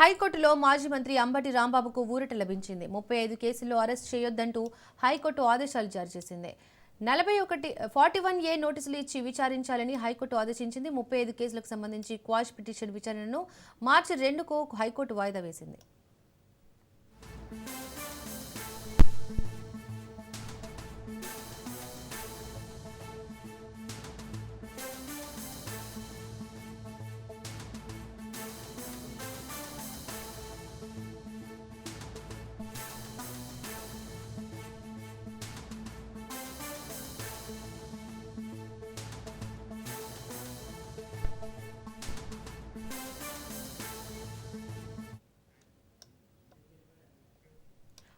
హైకోర్టులో మాజీ మంత్రి అంబటి రాంబాబుకు ఊరట లభించింది. 35 కేసుల్లో అరెస్ట్ చేయొద్దంటూ హైకోర్టు ఆదేశాలు జారీ చేసింది. 41A నోటీసులు ఇచ్చి విచారించాలని హైకోర్టు ఆదేశించింది. 35 కేసులకు సంబంధించి క్వాష్ పిటిషన్ విచారణను మార్చి 2కు హైకోర్టు వాయిదా వేసింది.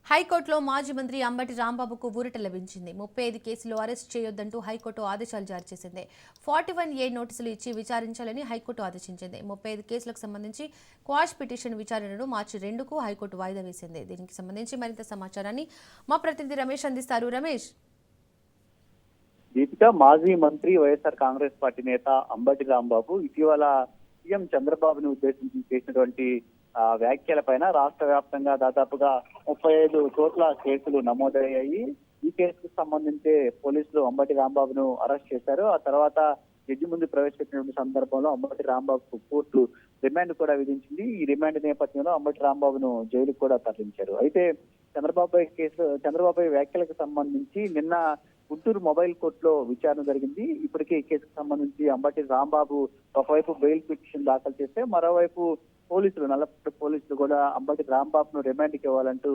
హైకోర్టులో మాజీ మంత్రి అంబటి రాంబాబుకు ఊరట లభించింది. 35 కేసుల్లో అరెస్ట్ చేయొద్దంటూ హైకోర్టు ఆదేశాలు జారీ చేసింది. 41A నోటీసులు ఇచ్చి విచారించాలని హైకోర్టు ఆదేశించింది. 35 కేసులకు సంబంధించి క్వాష్ పిటిషన్ విచారణను మార్చి 2కు హైకోర్టు వాయిదా వేసింది. దీనికి సంబంధించి మరింత సమాచారాన్ని మా ప్రతినిధి రమేష్ అందిస్తారు. రమేష్, దీపిక, మాజీ మంత్రి వైఎస్ఆర్ కాంగ్రెస్ పార్టీ నేత అంబటి రాంబాబు ఇటీవల సీఎం చంద్రబాబును ఉద్దేశించి చేసినటువంటి వ్యాఖ్యలపైన రాష్ట్ర వ్యాప్తంగా దాదాపుగా 35 చోట్ల కేసులు నమోదయ్యాయి. ఈ కేసుకు సంబంధించి పోలీసులు అంబటి రాంబాబును అరెస్ట్ చేశారు. ఆ తర్వాత జడ్జి ముందు ప్రవేశపెట్టినటువంటి సందర్భంలో అంబటి రాంబాబుకు కోర్టు రిమాండ్ కూడా విధించింది. ఈ రిమాండ్ నేపథ్యంలో అంబటి రాంబాబును జైలుకు కూడా తరలించారు. అయితే చంద్రబాబు వ్యాఖ్యలకు సంబంధించి నిన్న గుంటూరు మొబైల్ కోర్టులో విచారణ జరిగింది. ఇప్పటికే ఈ కేసుకు సంబంధించి అంబటి రాంబాబు ఒకవైపు బెయిల్ పిటిషన్ దాఖలు చేస్తే, మరోవైపు నల్లపల్లి పోలీసులు కూడా అంబటి రాంబాబును రిమాండ్కి ఇవ్వాలంటూ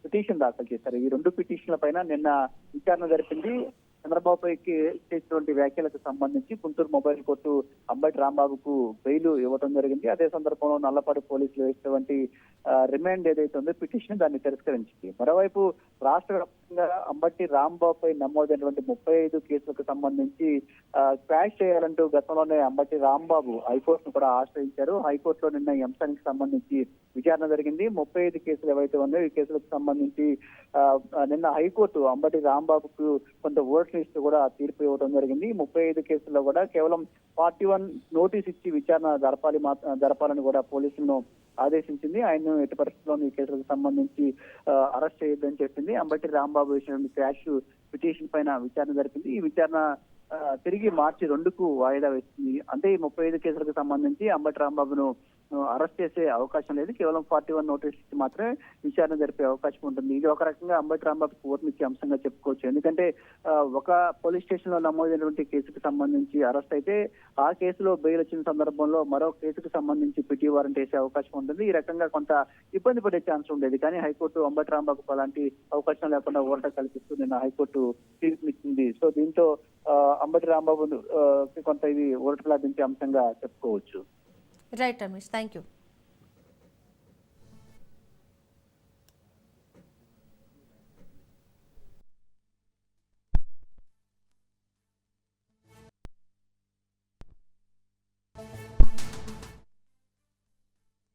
పిటిషన్ దాఖలు చేశారు. ఈ రెండు పిటిషన్ల పైన నిన్న విచారణ జరిపింది. చంద్రబాబుపైకి చేసినటువంటి వ్యాఖ్యలకు సంబంధించి గుంటూరు మొబైల్ కోర్టు అంబటి రాంబాబుకు బెయిల్ ఇవ్వడం జరిగింది. అదే సందర్భంలో నల్లపాడు పోలీసులు వేసినటువంటి రిమాండ్ ఏదైతే ఉందో పిటిషన్ దాన్ని తిరస్కరించింది. మరోవైపు రాష్ట్ర వ్యాప్తంగా అంబటి రాంబాబుపై నమోదైనటువంటి 35 కేసులకు సంబంధించి క్వాష్ చేయాలంటూ గతంలోనే అంబటి రాంబాబు హైకోర్టును కూడా ఆశ్రయించారు. హైకోర్టులో నిన్న ఈ అంశానికి సంబంధించి విచారణ జరిగింది. 35 కేసులు ఏవైతే ఉన్నాయో ఈ కేసులకు సంబంధించి నిన్న హైకోర్టు అంబటి రాంబాబుకు కొంత ఓట్ల ఇస్తూ కూడా తీర్పు ఇవ్వడం జరిగింది. 35 కేసుల్లో కూడా కేవలం 41 నోటీస్ ఇచ్చి విచారణ జరపాలని కూడా పోలీసులను ఆదేశించింది. ఆయన్ను ఎట్టి పరిస్థితుల్లో ఈ కేసులకు సంబంధించి అరెస్ట్ చేయొద్దని చెప్పింది. అంబటి రాంబాబు వేసిన క్వాష్ పిటిషన్ పైన విచారణ జరిపింది. ఈ విచారణ తిరిగి మార్చి 2కు వాయిదా వేసింది. అంటే ఈ 35 కేసులకు సంబంధించి అంబటి రాంబాబును అరెస్ట్ చేసే అవకాశం లేదు. కేవలం 41 నోటీస్ ఇచ్చి మాత్రమే విచారణ జరిపే అవకాశం ఉంటుంది. ఇది ఒక రకంగా అంబటి రాంబాబుకు ఓర్మిచ్చే అంశంగా చెప్పుకోవచ్చు. ఎందుకంటే ఒక పోలీస్ స్టేషన్ లో నమోదైనటువంటి కేసుకు సంబంధించి అరెస్ట్ అయితే ఆ కేసులో బెయిల్ వచ్చిన సందర్భంలో మరో కేసుకు సంబంధించి పిటి వారెంట్ వేసే అవకాశం ఉంటుంది. ఈ రకంగా కొంత ఇబ్బంది పడే ఛాన్స్ ఉండేది. కానీ హైకోర్టు అంబటి రాంబాబుకు అలాంటి అవకాశం లేకుండా ఊరట కల్పిస్తూ నిన్న హైకోర్టు తీర్పునిచ్చింది. సో దీంతో అంబటి రాంబాబు కొంత ఇది ఊరట లభించే అంశంగా చెప్పుకోవచ్చు. Right Ramesh, thank you.